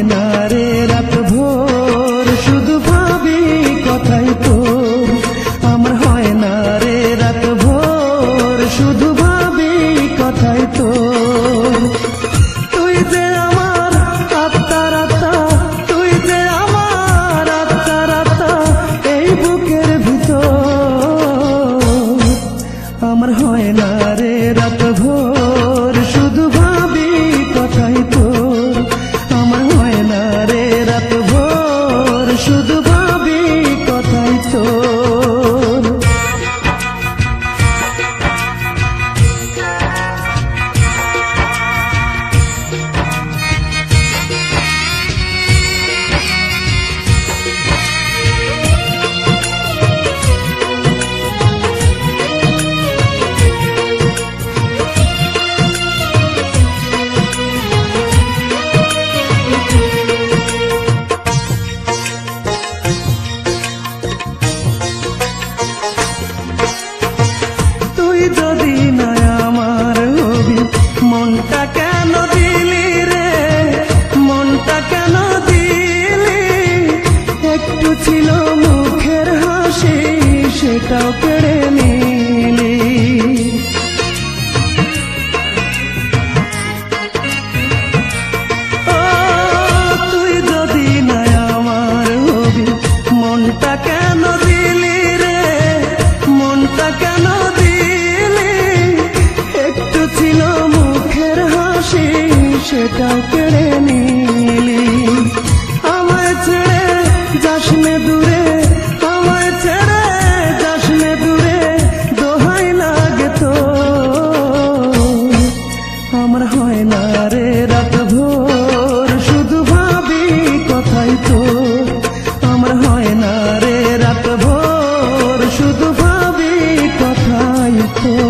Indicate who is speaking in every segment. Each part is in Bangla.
Speaker 1: হয় না রে রাত ভোর, শুধু ভাবি কথাই তোর। আমার হয় না রে রাত ভোর, শুধু ভাবি কথাই তোর। তুই যে আমার আত্মার আত্মা, তুই যে আমার আত্মার আত্মা, এই বুকের ভিতর। আমার হয় না রে রাত ভোর, শুধু ভাবি কথাই তোর। আমার হয় না রে রাত ভোর, শুধু ভাবি কথাই তোর। তুই যদি না আমার হবি, মনটা কেন দিলি রে, মনটা কেন দিলি? একটু ছিল মুখের হাসি, সেটাও কেড়ে নিলি। ও তুই যদি না আমার হবি, মনটা কেন দিলি রে, মনটা কেন দিলি? একটু ছিল মুখের হাসি, সেটাও কেড়ে নিলি। আমায় ছেড়ে যাস নে দূরে, আমায় ছেড়ে যাস নে দূরে, দোহাই লাগে তো। আমার হয় না রে রাত ভোর, শুধু ভাবি কথাই তোর। আমার হয় না রে রাত ভোর, শুধু ভাবি কথাই তোর।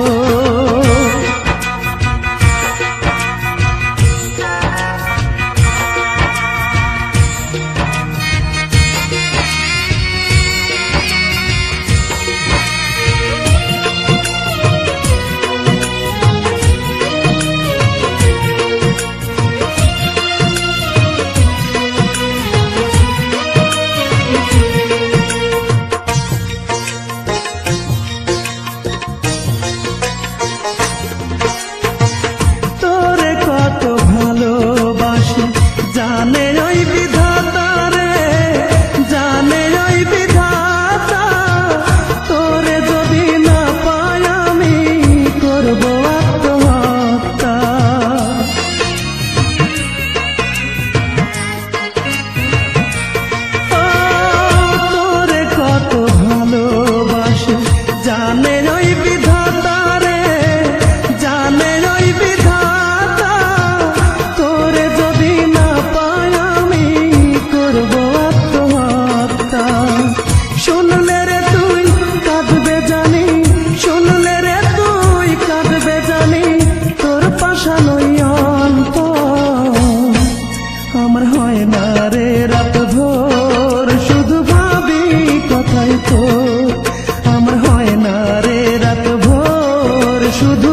Speaker 1: তোরে কত ভালোবাসি, জানে ওই বিধাতা রে, জানে ওই বিধাতা। তোরে যদি না পাই আমি করব আত্মহত্যা। ও তোরে কত ভালোবাসি, জানে ওই বিধাতা রে, জানে ওই বিধাতা। তোরে যদি না পাই আমি করব আত্মহত্যা। শুনলে রে তুই কাঁদবে জানি, শুনলে রে তুই কাঁদবে জানি, তোর পাশানোই অন্তর। আমার হয় না রে রাত ভোর, শুধু ভাবি কথাই তোর। আমার হয় না রে রাত ভোর, শুধু